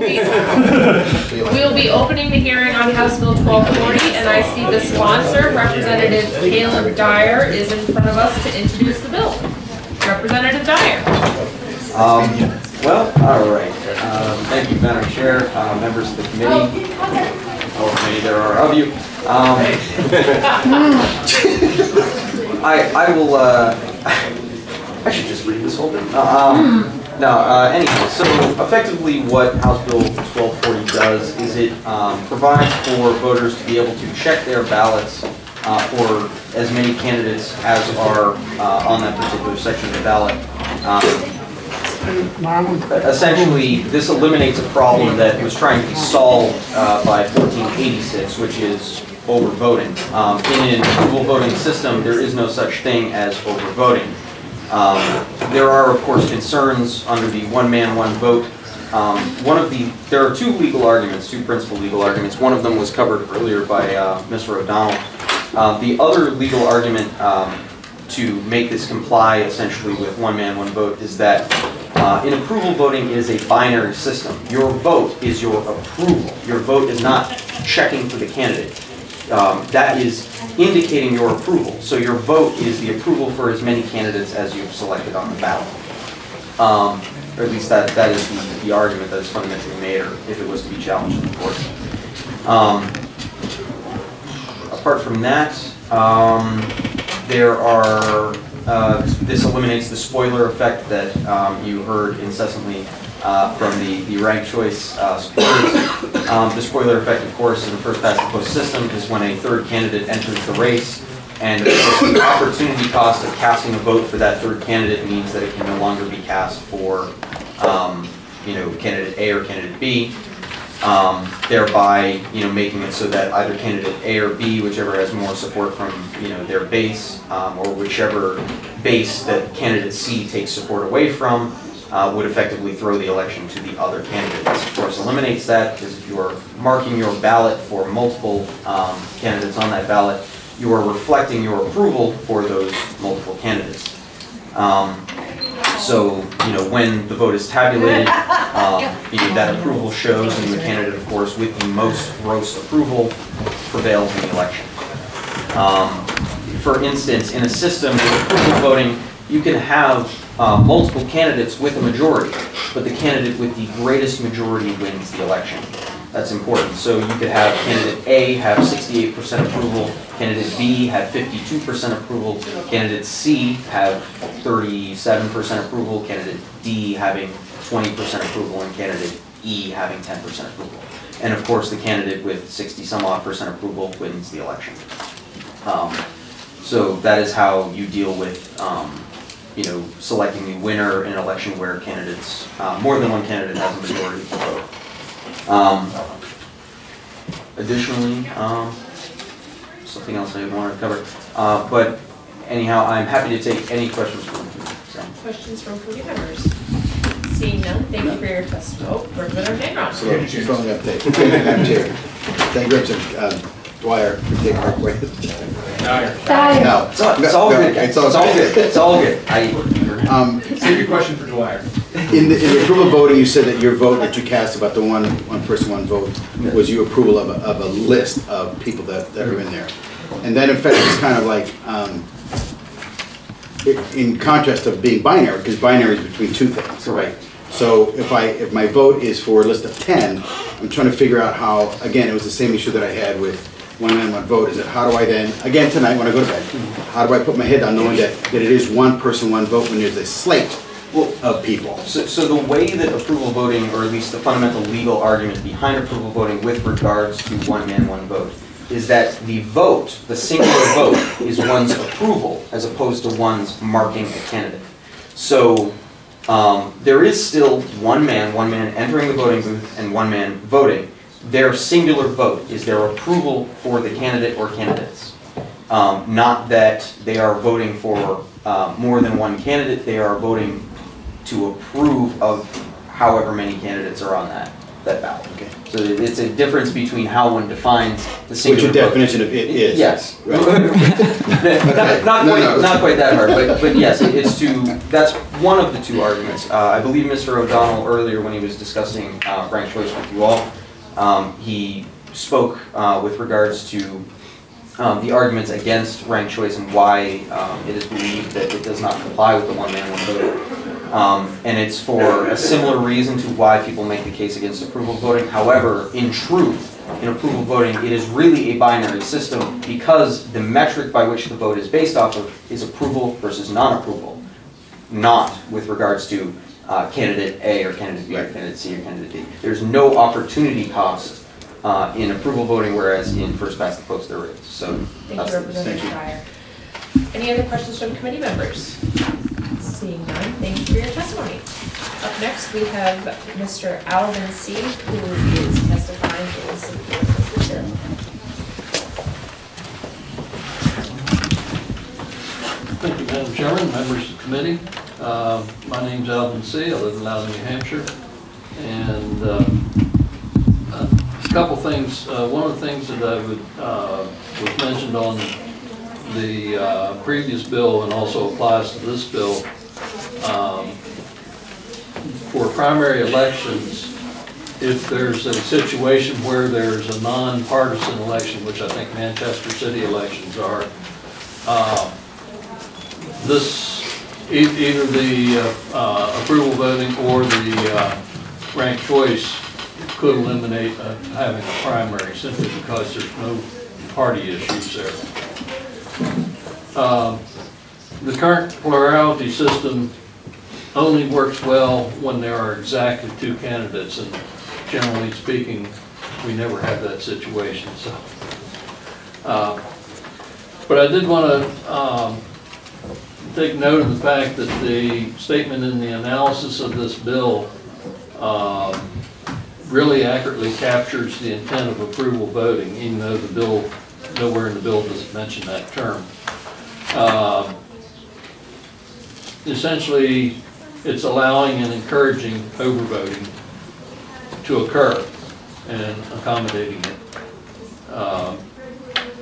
will be opening the hearing on House Bill 1240, and I see the sponsor, Representative Caleb Dyer, is in front of us to introduce the bill. Representative Dyer. Well, all right. Thank you, Madam Chair, members of the committee. How many there are of you. I will. I should just read this whole thing. Anyhow, so effectively what House Bill 1240 does is it provides for voters to be able to check their ballots for as many candidates as are on that particular section of the ballot. Essentially, this eliminates a problem that was trying to be solved by 1486, which is overvoting. In an approval voting system, there is no such thing as overvoting. There are, of course, concerns under the one man, one vote. There are two legal arguments, two principal legal arguments. One of them was covered earlier by Mr. O'Donnell. The other legal argument to make this comply essentially with one man, one vote is that in approval voting it is a binary system. Your vote is your approval. Your vote is not checking for the candidate. That is indicating your approval. So your vote is the approval for as many candidates as you've selected on the ballot. Or at least that is the argument that is fundamentally made, or if it was to be challenged in the court. Apart from that, there are, this eliminates the spoiler effect that you heard incessantly from the ranked choice supporters. The spoiler effect, of course, in the first past the post system is when a third candidate enters the race, and of course the opportunity cost of casting a vote for that third candidate means that it can no longer be cast for candidate A or candidate B, thereby making it so that either candidate A or B, whichever has more support from their base, or whichever base that candidate C takes support away from, would effectively throw the election to the other candidate. This, of course, eliminates that, because if you're marking your ballot for multiple candidates on that ballot, you are reflecting your approval for those multiple candidates. So, when the vote is tabulated, that approval shows, and the candidate, of course, with the most gross approval prevails in the election. For instance, in a system with approval voting, you can have multiple candidates with a majority, but the candidate with the greatest majority wins the election. That's important. So you could have candidate A have 68% approval, candidate B have 52% approval, candidate C have 37% approval, candidate D having 20% approval, and candidate E having 10% approval. And of course, the candidate with 60-some-odd% approval wins the election. So that is how you deal with selecting the winner in an election where candidates, more than one candidate has a majority of the vote. Additionally, something else I wanted to cover, but anyhow, I'm happy to take any questions from you. So. Questions from committee members? Seeing none, thank you for your testimony. Representative Negron. So, phone update. Madam Chair. Thank you, Representative Dwyer, for taking our way. Dyer. No, it's all good. It's all good. It's all good. Save your question for Dwyer. In the approval voting, you said that your vote that you cast about the one person, one vote was your approval of a list of people that are in there. And then in fact, it's kind of like, in contrast of being binary, because binary is between two things, right? So if my vote is for a list of 10, I'm trying to figure out how, again, it was the same issue that I had with one man, one vote, is that how do I then, again tonight when I go to bed, how do I put my head down knowing that it is one person, one vote when there's a slate of people? So the way that approval voting, or at least the fundamental legal argument behind approval voting with regards to one man, one vote, is that the vote, the singular vote, is one's approval as opposed to one's marking a candidate. So there is still one man entering the voting booth and one man voting. Their singular vote is their approval for the candidate or candidates. Not that they are voting for more than one candidate, they are voting to approve of however many candidates are on that that ballot. Okay. So it's a difference between how one defines the Which singular your vote. definition of it is. Yes. Right. Not quite that hard, but yes, that's one of the two arguments. I believe Mr. O'Donnell earlier when he was discussing ranked choice with you all, he spoke with regards to the arguments against ranked choice and why it is believed that it does not comply with the one man, one vote. And it's for a similar reason to why people make the case against approval voting. However, in truth, in approval voting, it is really a binary system because the metric by which the vote is based off of is approval versus non-approval, not with regards to candidate A or candidate B or candidate C or candidate D. There's no opportunity cost in approval voting, whereas in first past the post there is. So Thank you, Representative Dyer. Any other questions from committee members? Seeing none, thank you for your testimony. Up next, we have Mr. Alvin C., who is testifying in support of the bill. Thank you, Madam Chairman, members of the committee. My name's Alvin C. I live in Loudoun, New Hampshire. And a couple things. One of the things that I was mentioned on the previous bill and also applies to this bill. For primary elections, if there's a situation where there's a non-partisan election, which I think Manchester City elections are, either the approval voting or the ranked choice could eliminate having a primary simply because there's no party issues there. The current plurality system only works well when there are exactly two candidates, and generally speaking, we never have that situation. So, but I did want to take note of the fact that the statement in the analysis of this bill really accurately captures the intent of approval voting, even though the bill, nowhere in the bill does it mention that term. Essentially, it's allowing and encouraging overvoting to occur and accommodating it.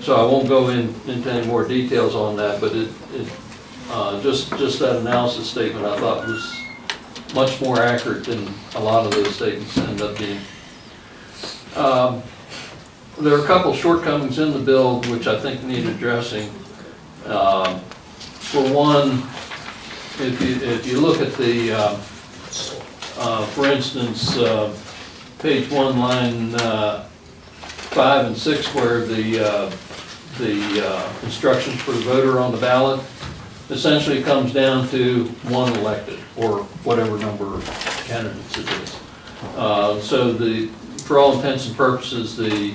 So I won't go into any more details on that, but just that analysis statement I thought was much more accurate than a lot of those statements end up being. There are a couple shortcomings in the bill which I think need addressing. For one, if you look at the, for instance, page 1, line 5 and 6, where the instructions for the voter on the ballot essentially comes down to one elected, or whatever number of candidates it is. So for all intents and purposes, the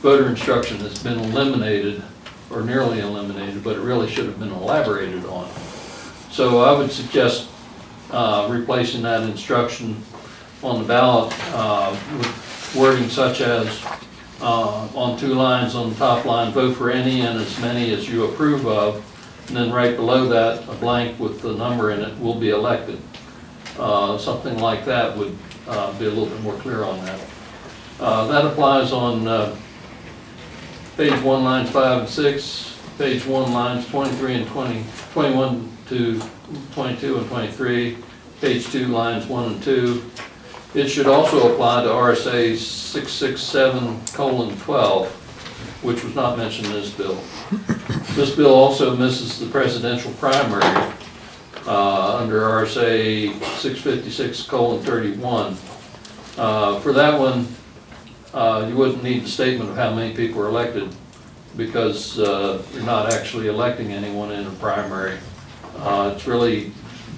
voter instruction has been eliminated, or nearly eliminated, but it really should have been elaborated on. So I would suggest replacing that instruction on the ballot with wording such as on 2 lines on the top line, vote for any and as many as you approve of, and then right below that, a blank with the number in it, will be elected. Something like that would be a little bit more clear on that. That applies on page 1, lines 5 and 6, page 1, lines 23 and 21 to 22 and 23, page 2, lines 1 and 2. It should also apply to RSA 667:12, which was not mentioned in this bill. This bill also misses the presidential primary under RSA 656:31. For that one, you wouldn't need the statement of how many people are elected because you're not actually electing anyone in a primary. It's really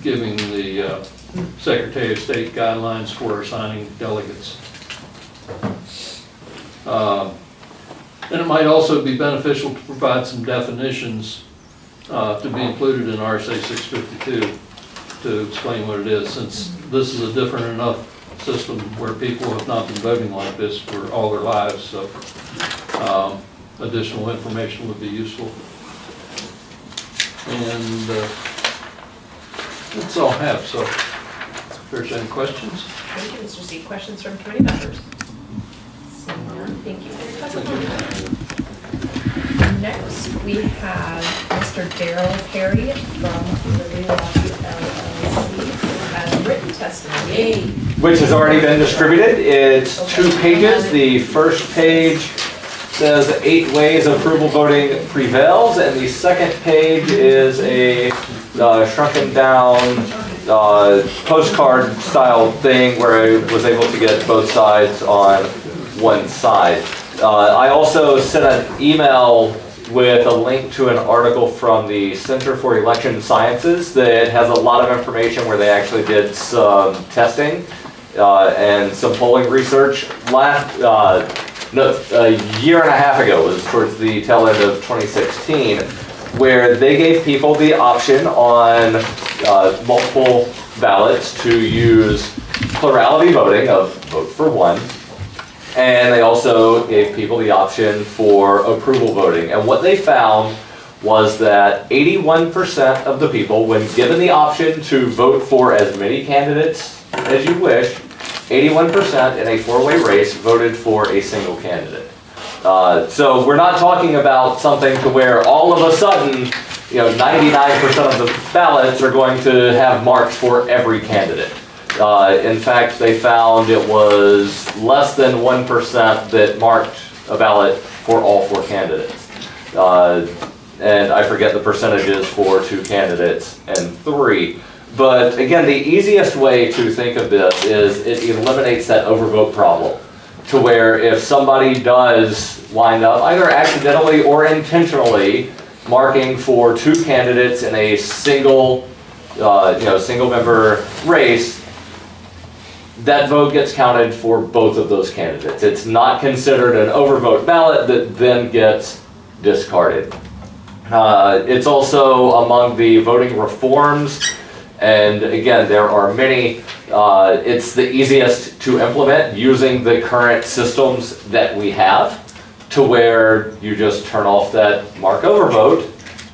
giving the Secretary of State guidelines for assigning delegates. And it might also be beneficial to provide some definitions to be included in RSA 652 to explain what it is, since this is a different enough system where people have not been voting like this for all their lives, so additional information would be useful. And that's all I have, so. If there's any questions? Thank you, Mr. C. Questions from committee members? Seeing none, thank you for your testimony. Next, we have Mr. Darryl Perry from Lobbyist LLC who has written testimony. Which has already been distributed. It's 2 pages. The first page says 8 ways approval voting prevails, and the second page is a shrunken down postcard style thing where I was able to get both sides on one side. I also sent an email with a link to an article from the Center for Election Sciences that has a lot of information where they actually did some testing and some polling research. A year and a half ago, was towards the tail end of 2016, where they gave people the option on multiple ballots to use plurality voting of vote for one. And they also gave people the option for approval voting. And what they found was that 81% of the people, when given the option to vote for as many candidates as you wish, 81% in a 4-way race voted for a single candidate. So we're not talking about something to where all of a sudden, 99% of the ballots are going to have marks for every candidate. In fact, they found it was less than 1% that marked a ballot for all 4 candidates. And I forget the percentages for 2 candidates and 3. But again, the easiest way to think of this is it eliminates that overvote problem, to where if somebody does wind up either accidentally or intentionally marking for 2 candidates in a single member race, that vote gets counted for both of those candidates. It's not considered an overvote ballot that then gets discarded. It's also among the voting reforms, and again, there are many. It's the easiest to implement using the current systems that we have, to where you just turn off that mark overvote,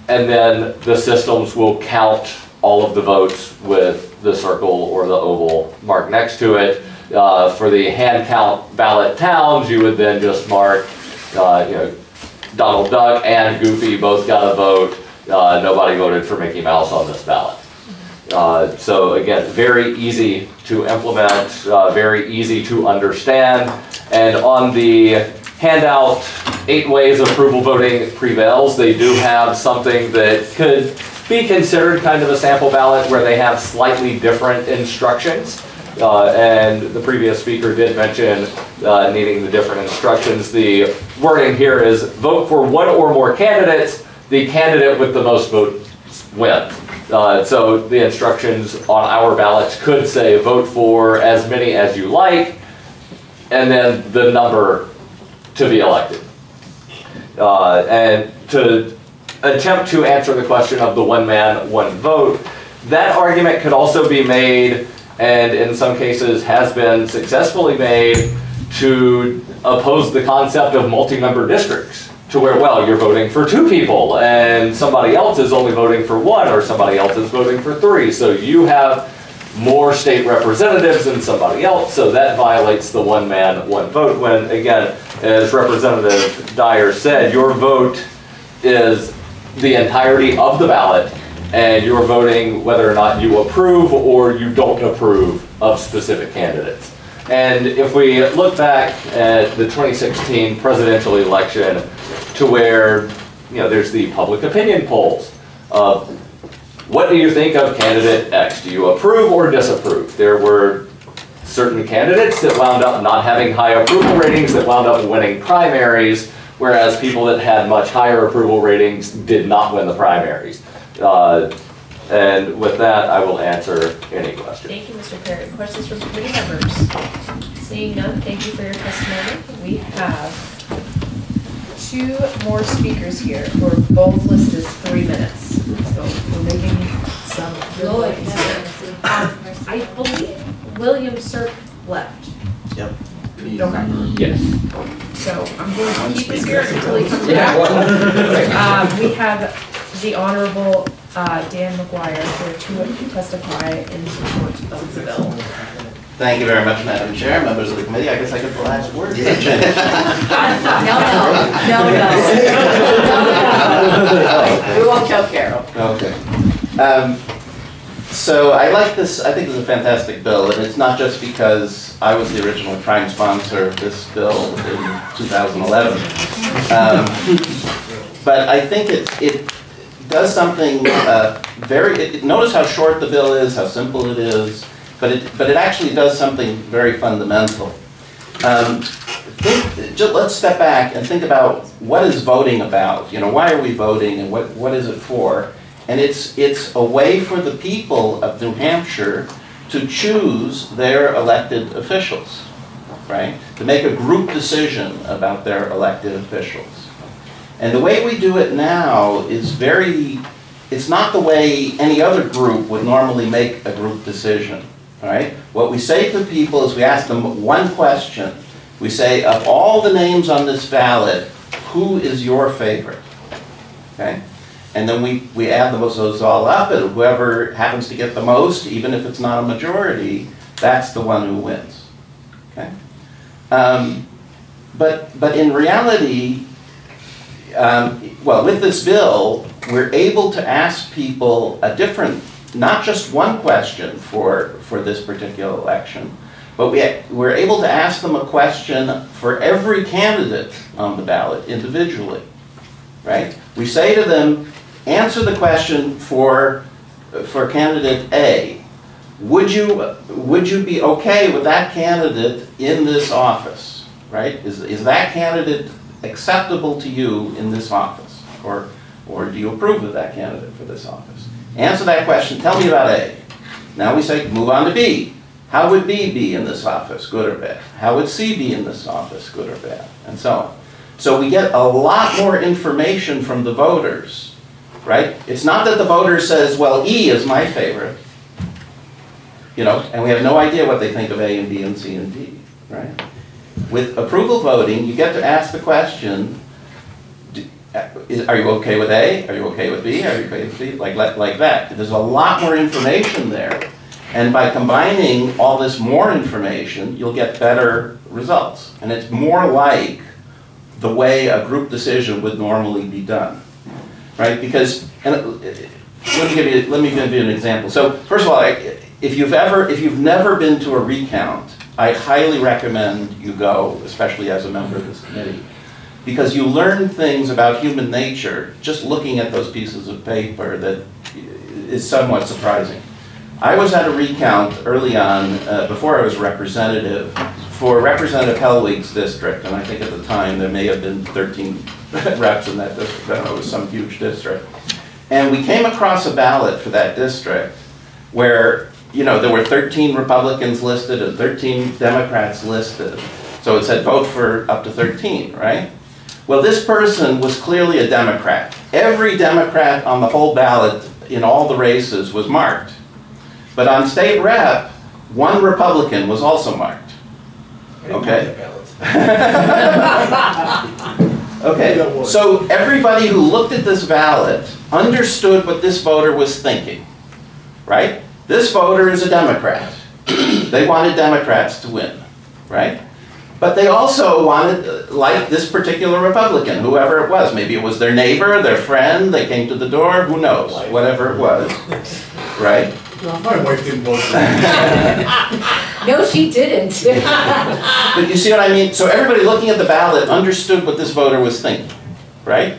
and then the systems will count all of the votes with the circle or the oval mark next to it. For the hand count ballot towns, you would then just mark, Donald Duck and Goofy both got a vote. Nobody voted for Mickey Mouse on this ballot. So again, very easy to implement, very easy to understand. And on the handout, 8 ways approval voting prevails, they do have something that could be considered kind of a sample ballot where they have slightly different instructions. And the previous speaker did mention needing the different instructions. The wording here is vote for 1 or more candidates. The candidate with the most votes wins. So the instructions on our ballots could say vote for as many as you like, and then the number to be elected. And to attempt to answer the question of the 1 man, 1 vote, that argument could also be made, and in some cases has been successfully made, to oppose the concept of multi-member districts, to where, well, you're voting for 2 people and somebody else is only voting for 1, or somebody else is voting for 3, so you have more state representatives than somebody else, so that violates the 1 man, 1 vote, when again, as Representative Dyer said, your vote is the entirety of the ballot, and you're voting whether or not you approve or you don't approve of specific candidates. And if we look back at the 2016 presidential election, to where there's the public opinion polls of what do you think of candidate X? Do you approve or disapprove? There were certain candidates that wound up not having high approval ratings that wound up winning primaries, whereas people that had much higher approval ratings did not win the primaries. And with that, I will answer any questions. Thank you, Mr. Perry. Questions from committee members? Seeing none, thank you for your testimony. We have 2 more speakers here who are both listed as 3 minutes. So we're making some good points here. I believe William Sirk left. Yep. Okay. Yes. So I'm going to keep his here until he comes back. We have the Honorable Dan McGuire here to testify in support of the bill. Thank you very much, Madam Chair, members of the committee. I guess I get the last word. No. We won't tell Carol. Okay. So I like this. I think this is a fantastic bill, and it's not just because I was the original prime sponsor of this bill in 2011. But I think it does something notice how short the bill is, how simple it is, but it actually does something very fundamental. Let's step back and think about what is voting about. You know, why are we voting, and what is it for? And it's a way for the people of New Hampshire to choose their elected officials, right? To make a group decision about their elected officials. And the way we do it now is it's not the way any other group would normally make a group decision, right? What we say to people is we ask them one question. We say, of all the names on this ballot, who is your favorite, okay? And then we add those all up, and whoever happens to get the most, even if it's not a majority, that's the one who wins, okay? But in reality, well, with this bill, we're able to ask people a different, not just one question for this particular election, but we're able to ask them a question for every candidate on the ballot individually, right? We say to them, answer the question for candidate A. Would you be okay with that candidate in this office, right? Is that candidate acceptable to you in this office? Or do you approve of that candidate for this office? Answer that question, tell me about A. Now we say, move on to B. How would B be in this office, good or bad? How would C be in this office, good or bad? And so on. So we get a lot more information from the voters, right? It's not that the voter says, well, E is my favorite, you know, and we have no idea what they think of A and B and C and D, right? With approval voting, you get to ask the question, are you okay with A? Are you okay with B? Are you okay with C? Like that. There's a lot more information there. And by combining all this more information, you'll get better results. And it's more like the way a group decision would normally be done, right? Because, and let me give you an example. So first of all, if you've never been to a recount, I highly recommend you go, especially as a member of this committee, because you learn things about human nature just looking at those pieces of paper that is somewhat surprising. I was at a recount early on, before I was representative, for Representative Hellwig's district, and I think at the time there may have been 13 reps in that district. I don't know, it was some huge district. And we came across a ballot for that district where, you know, there were 13 Republicans listed and 13 Democrats listed. So it said vote for up to 13, right? Well, this person was clearly a Democrat. Every Democrat on the whole ballot in all the races was marked. But on state rep, one Republican was also marked. Okay. Okay, so everybody who looked at this ballot understood what this voter was thinking, right? This voter is a Democrat. They wanted Democrats to win, right? But they also wanted, like this particular Republican, whoever it was. Maybe it was their neighbor, their friend, they came to the door, who knows, whatever it was, right? My wife didn't vote for me. No, she didn't. But you see what I mean? So everybody looking at the ballot understood what this voter was thinking, right?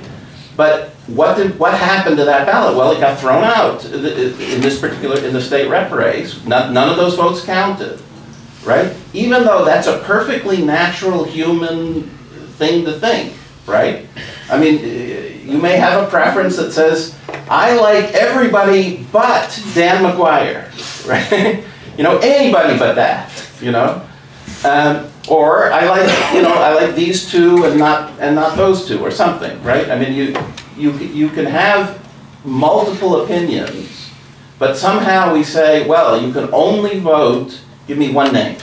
But what happened to that ballot? Well, it got thrown out in the state rep race. None of those votes counted, right? Even though that's a perfectly natural human thing to think, right? I mean, you may have a preference that says, I like everybody but Dan McGuire, right? You know, anybody but that, you know? Or I like these two and not those two, or something, right? I mean, you can have multiple opinions, but somehow we say, well, you can only vote, give me one name,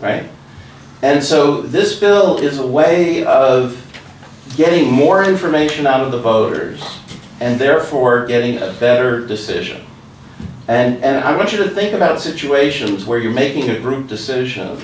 right? And so this bill is a way of getting more information out of the voters and therefore getting a better decision. And I want you to think about situations where you're making a group decision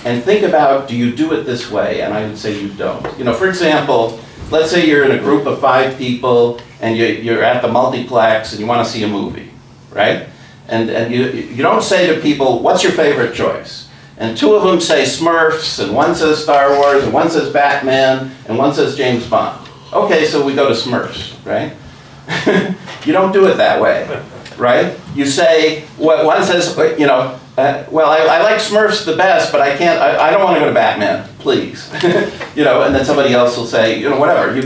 and think about, do you do it this way? And I would say you don't. You know, for example, let's say you're in a group of 5 people and you're at the multiplex and you want to see a movie, right? And you don't say to people, what's your favorite choice? And 2 of them say Smurfs, and 1 says Star Wars, and 1 says Batman, and 1 says James Bond. Okay, so we go to Smurfs, right? You don't do it that way, right? You say, one says, you know, well, I like Smurfs the best, but I don't want to go to Batman, please. You know, and then somebody else will say, you know, whatever. You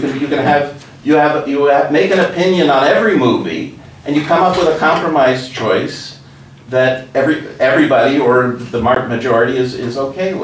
make an opinion on every movie, and you come up with a compromise choice that everybody or the majority is okay with.